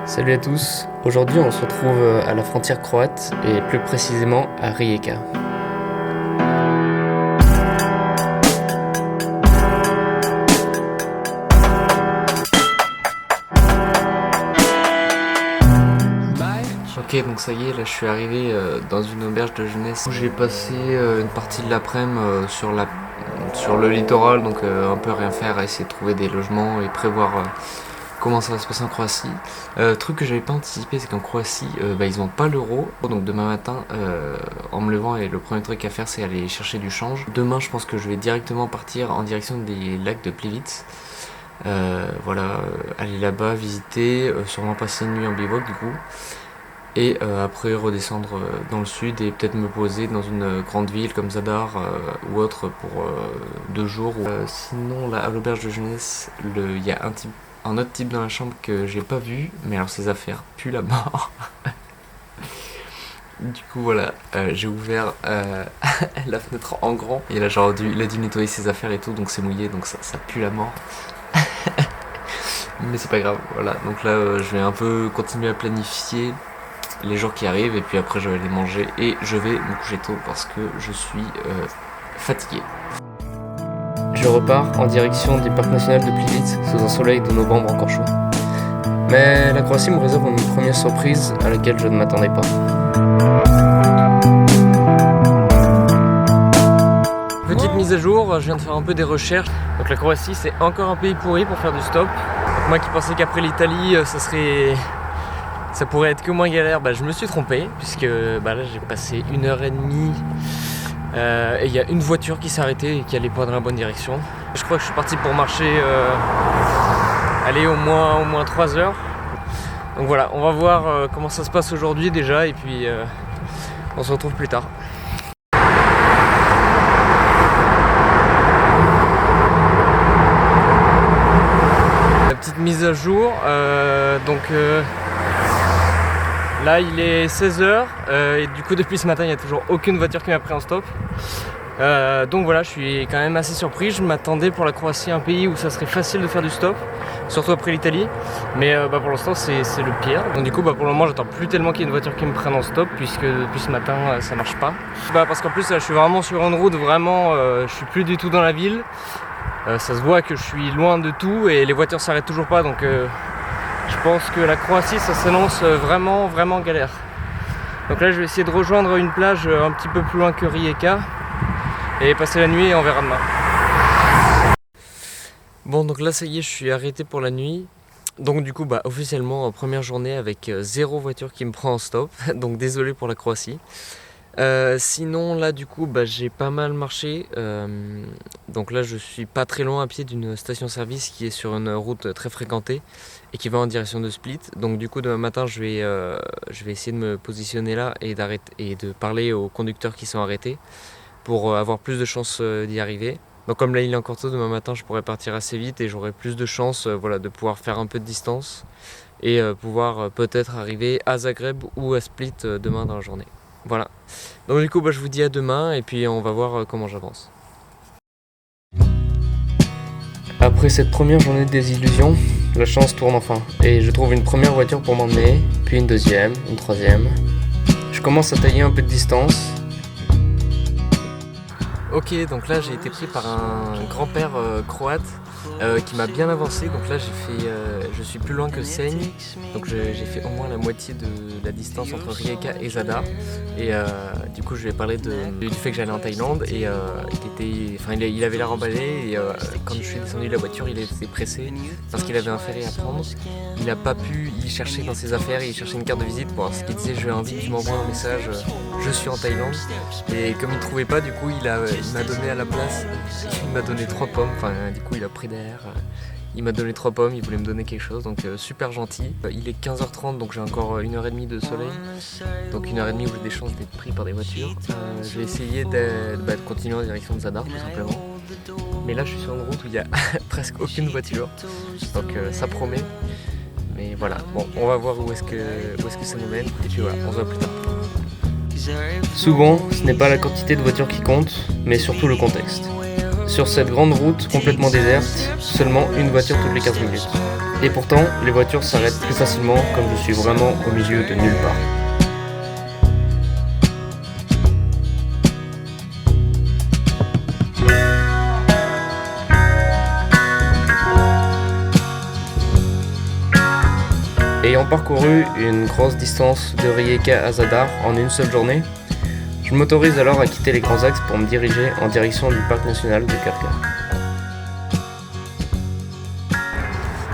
Salut à tous, aujourd'hui on se retrouve à la frontière croate et plus précisément à Rijeka. Ok, donc ça y est, là je suis arrivé dans une auberge de jeunesse où j'ai passé une partie de l'après-midi sur le littoral, donc un peu rien faire, à essayer de trouver des logements et prévoir comment ça va se passer en Croatie. Truc que j'avais pas anticipé, c'est qu'en Croatie, ils ont pas l'euro. Donc demain matin, en me levant, et le premier truc à faire, c'est aller chercher du change. Demain, je pense que je vais directement partir en direction des lacs de Plivice. Aller là-bas, visiter, sûrement passer une nuit en bivouac du coup. Et après redescendre dans le sud et peut-être me poser dans une grande ville comme Zadar ou autre pour 2 jours. Sinon, là, à l'auberge de jeunesse, il y a un autre type dans la chambre que j'ai pas vu, mais alors ses affaires puent la mort. Du coup voilà, j'ai ouvert la fenêtre en grand et là il a dû nettoyer ses affaires et tout, donc c'est mouillé, donc ça pue la mort. Mais c'est pas grave, voilà. Donc là je vais un peu continuer à planifier les jours qui arrivent et puis après je vais aller manger et je vais me coucher tôt parce que je suis fatigué. Je repars en direction du parc national de Plivice sous un soleil de novembre encore chaud. Mais la Croatie me réserve une première surprise à laquelle je ne m'attendais pas. Petite mise à jour, je viens de faire un peu des recherches. Donc la Croatie c'est encore un pays pourri pour faire du stop. Donc moi qui pensais qu'après l'Italie ça pourrait être que moins galère, je me suis trompé puisque là j'ai passé 1h30 et il y a une voiture qui s'est arrêtée et qui allait pas dans la bonne direction. Je crois que je suis parti pour marcher au moins 3 heures. Donc voilà, on va voir comment ça se passe aujourd'hui déjà et puis on se retrouve plus tard. La petite mise à jour, là il est 16h et du coup depuis ce matin il n'y a toujours aucune voiture qui m'a pris en stop. Donc voilà, je suis quand même assez surpris. Je m'attendais pour la Croatie un pays où ça serait facile de faire du stop, surtout après l'Italie. Mais pour l'instant c'est le pire. Donc du coup pour le moment j'attends plus tellement qu'il y ait une voiture qui me prenne en stop puisque depuis ce matin ça marche pas. Parce qu'en plus là, je suis vraiment sur une route, je suis plus du tout dans la ville. Ça se voit que je suis loin de tout et les voitures s'arrêtent toujours pas, donc je pense que la Croatie ça s'annonce vraiment galère. Donc là je vais essayer de rejoindre une plage un petit peu plus loin que Rijeka et passer la nuit et on verra demain. Bon donc là ça y est, je suis arrêté pour la nuit. Donc du coup officiellement première journée avec 0 voiture qui me prend en stop. Donc désolé pour la Croatie. Sinon là du coup j'ai pas mal marché, donc là je suis pas très loin à pied d'une station-service qui est sur une route très fréquentée et qui va en direction de Split. Donc du coup demain matin je vais essayer de me positionner là et de parler aux conducteurs qui sont arrêtés pour avoir plus de chances d'y arriver. Donc comme là il est encore tôt, demain matin je pourrais partir assez vite et j'aurai plus de chances de pouvoir faire un peu de distance et pouvoir peut-être arriver à Zagreb ou à Split demain dans la journée. Voilà, donc du coup je vous dis à demain et puis on va voir comment j'avance. Après cette première journée de désillusion, la chance tourne enfin et je trouve une première voiture pour m'emmener, puis une deuxième, une troisième. Je commence à tailler un peu de distance. Ok, donc là j'ai été pris par un grand-père croate qui m'a bien avancé. Donc là je suis plus loin que Senj, donc j'ai fait au moins la moitié de la distance entre Rijeka et Zadar. Et du coup je lui ai parlé du fait que j'allais en Thaïlande et il avait l'air emballé et quand je suis descendu de la voiture il était pressé parce qu'il avait un ferry à prendre. Il n'a pas pu y chercher dans ses affaires, il cherchait une carte de visite pour ce qu'il disait j'ai envie que tu m'envoies un message, je suis en Thaïlande. Et comme il ne trouvait pas, du coup il m'a donné à la place, il m'a donné 3 pommes, du coup il a pris d'air. Il m'a donné 3 pommes, il voulait me donner quelque chose, donc super gentil. Il est 15h30, donc j'ai encore 1h30 de soleil. Donc 1h30 où j'ai des chances d'être pris par des voitures. Je vais essayer de continuer en direction de Zadar tout simplement. Mais là je suis sur une route où il n'y a presque aucune voiture. Donc ça promet. Mais voilà, bon, on va voir où est-ce que ça nous mène. Et puis voilà, on se voit plus tard. Souvent, ce n'est pas la quantité de voitures qui compte, mais surtout le contexte. Sur cette grande route complètement déserte, seulement une voiture toutes les 15 minutes. Et pourtant, les voitures s'arrêtent plus facilement comme je suis vraiment au milieu de nulle part. Ayant parcouru une grosse distance de Rijeka à Zadar en une seule journée, je m'autorise alors à quitter les grands axes pour me diriger en direction du parc national de Krka.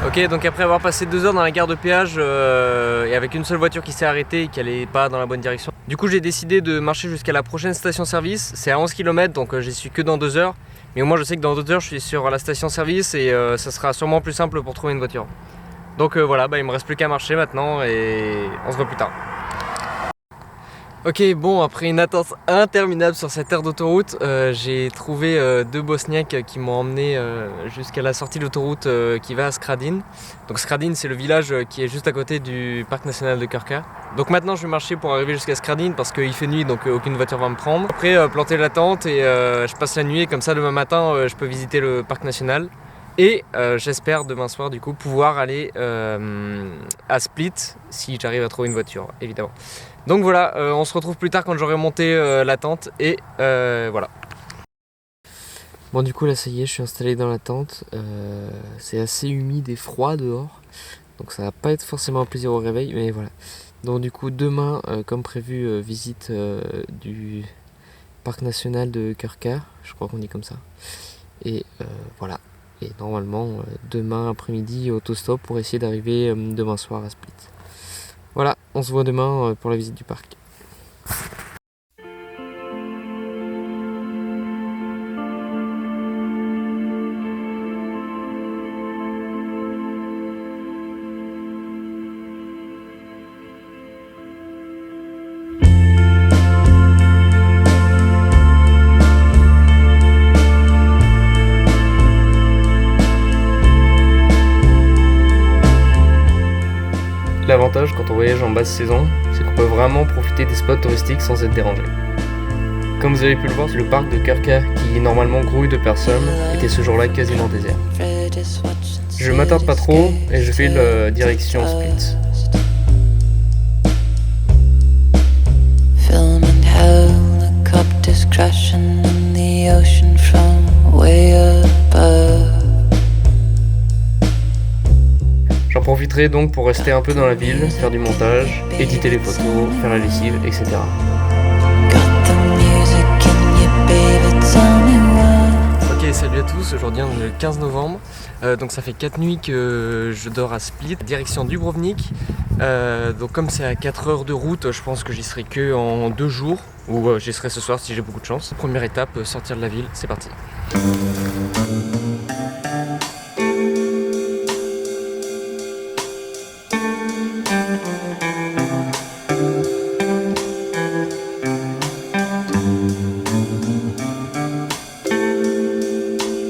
Ok, donc après avoir passé 2 heures dans la gare de péage et avec une seule voiture qui s'est arrêtée et qui allait pas dans la bonne direction, du coup j'ai décidé de marcher jusqu'à la prochaine station-service. C'est à 11 km, donc j'y suis que dans 2 heures. Mais au moins je sais que dans 2 heures je suis sur la station-service et ça sera sûrement plus simple pour trouver une voiture. Donc voilà, il me reste plus qu'à marcher maintenant et on se voit plus tard. Ok, bon, après une attente interminable sur cette aire d'autoroute, j'ai trouvé 2 Bosniaques qui m'ont emmené jusqu'à la sortie de l'autoroute qui va à Skradin. Donc Skradin, c'est le village qui est juste à côté du parc national de Krka. Donc maintenant je vais marcher pour arriver jusqu'à Skradin parce qu'il fait nuit, donc aucune voiture va me prendre. Après planter la tente et je passe la nuit et comme ça demain matin je peux visiter le parc national. Et j'espère demain soir du coup pouvoir aller à Split si j'arrive à trouver une voiture, évidemment. Donc voilà, on se retrouve plus tard quand j'aurai monté la tente et voilà. Bon du coup là ça y est, je suis installé dans la tente. C'est assez humide et froid dehors, donc ça va pas être forcément un plaisir au réveil, mais voilà. Donc du coup demain, comme prévu, visite du parc national de Krka, je crois qu'on dit comme ça. Et voilà. Et normalement demain après-midi autostop pour essayer d'arriver demain soir à Split. Voilà, on se voit demain pour la visite du parc. L'avantage quand on voyage en basse saison, c'est qu'on peut vraiment profiter des spots touristiques sans être dérangé. Comme vous avez pu le voir, le parc de Krka, qui normalement grouille de personnes, était ce jour-là quasiment désert. Je m'attarde pas trop et je file direction Split. J'en profiterai donc pour rester un peu dans la ville, faire du montage, éditer les photos, faire la lessive, etc. Ok, salut à tous, aujourd'hui on est le 15 novembre, donc ça fait 4 nuits que je dors à Split, direction Dubrovnik. Donc comme c'est à 4 heures de route, je pense que j'y serai que en 2 jours, ou j'y serai ce soir si j'ai beaucoup de chance. Première étape, sortir de la ville, c'est parti.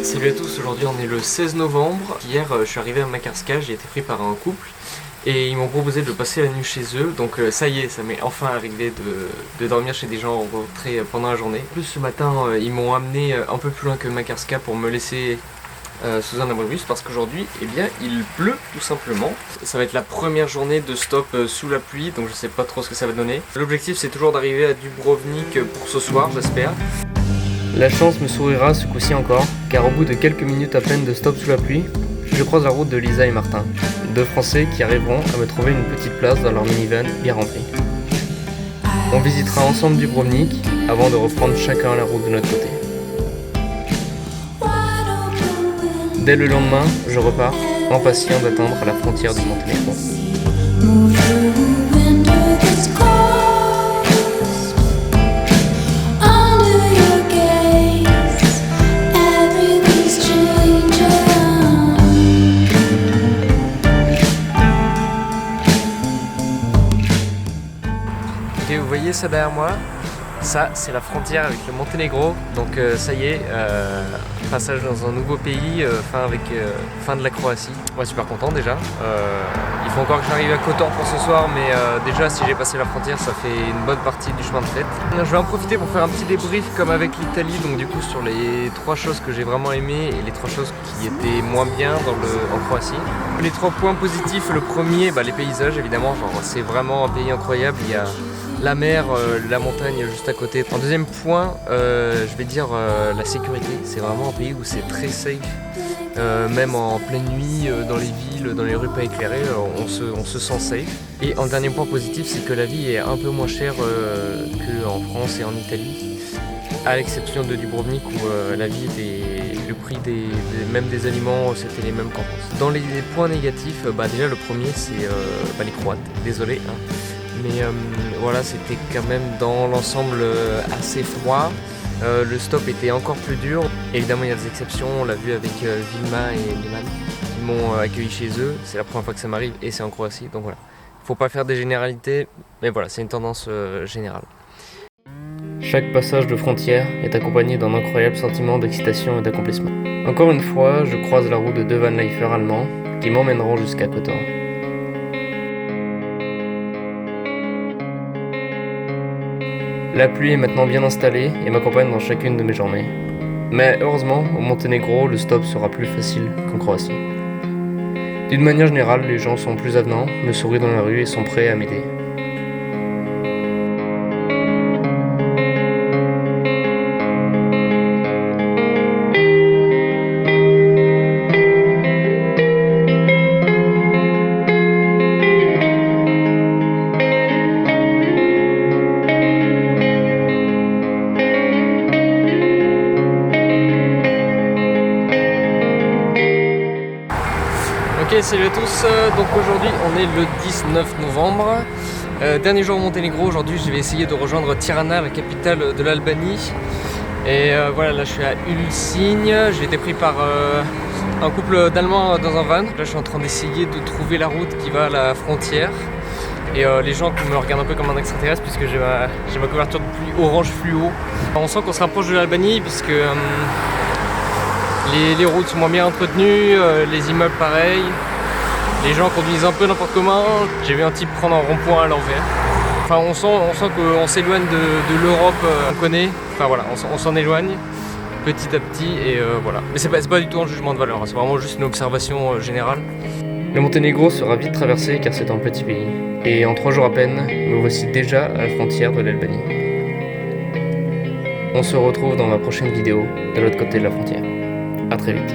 Salut à tous, aujourd'hui on est le 16 novembre. Hier je suis arrivé à Makarska, j'ai été pris par un couple et ils m'ont proposé de passer la nuit chez eux. Donc ça y est, ça m'est enfin arrivé de dormir chez des gens rencontrés pendant la journée. En plus ce matin ils m'ont amené un peu plus loin que Makarska pour me laisser sous un abribus parce qu'aujourd'hui eh bien il pleut tout simplement. Ça va être la première journée de stop sous la pluie, donc je sais pas trop ce que ça va donner. L'objectif c'est toujours d'arriver à Dubrovnik pour ce soir, j'espère. La chance me sourira ce coup-ci encore, car au bout de quelques minutes à peine de stop sous la pluie, je croise la route de Lisa et Martin, 2 Français qui arriveront à me trouver une petite place dans leur minivan bien remplie. On visitera ensemble Dubrovnik avant de reprendre chacun la route de notre côté. Dès le lendemain, je repars, impatient d'attendre à la frontière du Monténégro. Ok, vous voyez ça derrière moi, Ça, c'est la frontière avec le Monténégro. Donc ça y est, passage dans un nouveau pays, fin de la Croatie. Ouais, super content déjà. Il faut encore que j'arrive à Kotor pour ce soir, mais déjà si j'ai passé la frontière, ça fait une bonne partie du chemin de fête. Je vais en profiter pour faire un petit débrief comme avec l'Italie, donc du coup sur les 3 choses que j'ai vraiment aimées et les 3 choses qui étaient moins bien en Croatie. Les 3 points positifs, le premier, les paysages évidemment, genre c'est vraiment un pays incroyable. Il y a la mer, la montagne juste à côté. En deuxième point, je vais dire la sécurité. C'est vraiment un pays où c'est très safe. Même en pleine nuit, dans les villes, dans les rues pas éclairées, on se sent safe. Et en dernier point positif, c'est que la vie est un peu moins chère qu'en France et en Italie. À l'exception de Dubrovnik où la vie le prix même des aliments, c'était les mêmes qu'en France. Dans les points négatifs, déjà le premier c'est les Croates. Désolé. Mais voilà, c'était quand même dans l'ensemble assez froid. Le stop était encore plus dur. Évidemment, il y a des exceptions. On l'a vu avec Vilma et Liman qui m'ont accueilli chez eux. C'est la première fois que ça m'arrive et c'est en Croatie. Donc voilà, faut pas faire des généralités, mais voilà, c'est une tendance générale. Chaque passage de frontière est accompagné d'un incroyable sentiment d'excitation et d'accomplissement. Encore une fois, je croise la route de 2 vanlifers allemands qui m'emmèneront jusqu'à Kotor. La pluie est maintenant bien installée et m'accompagne dans chacune de mes journées. Mais heureusement, au Monténégro, le stop sera plus facile qu'en Croatie. D'une manière générale, les gens sont plus avenants, me sourient dans la rue et sont prêts à m'aider. Ok, salut à tous, donc aujourd'hui on est le 19 novembre, dernier jour au Monténégro. Aujourd'hui je vais essayer de rejoindre Tirana, la capitale de l'Albanie. Et voilà, là je suis à Ulcinj, j'ai été pris par un couple d'Allemands dans un van. Là je suis en train d'essayer de trouver la route qui va à la frontière. Et les gens me regardent un peu comme un extraterrestre puisque j'ai ma couverture de pluie orange fluo. On sent qu'on se rapproche de l'Albanie puisque les routes sont moins bien entretenues, les immeubles pareil, les gens conduisent un peu n'importe comment. J'ai vu un type prendre un rond-point à l'envers. Enfin, on sent qu'on s'éloigne de l'Europe qu'on connaît. Enfin voilà, on s'en éloigne petit à petit et voilà. Mais c'est pas du tout un jugement de valeur, c'est vraiment juste une observation générale. Le Monténégro sera vite traversé car c'est un petit pays. Et en 3 jours à peine, me voici déjà à la frontière de l'Albanie. On se retrouve dans ma prochaine vidéo de l'autre côté de la frontière. A très vite.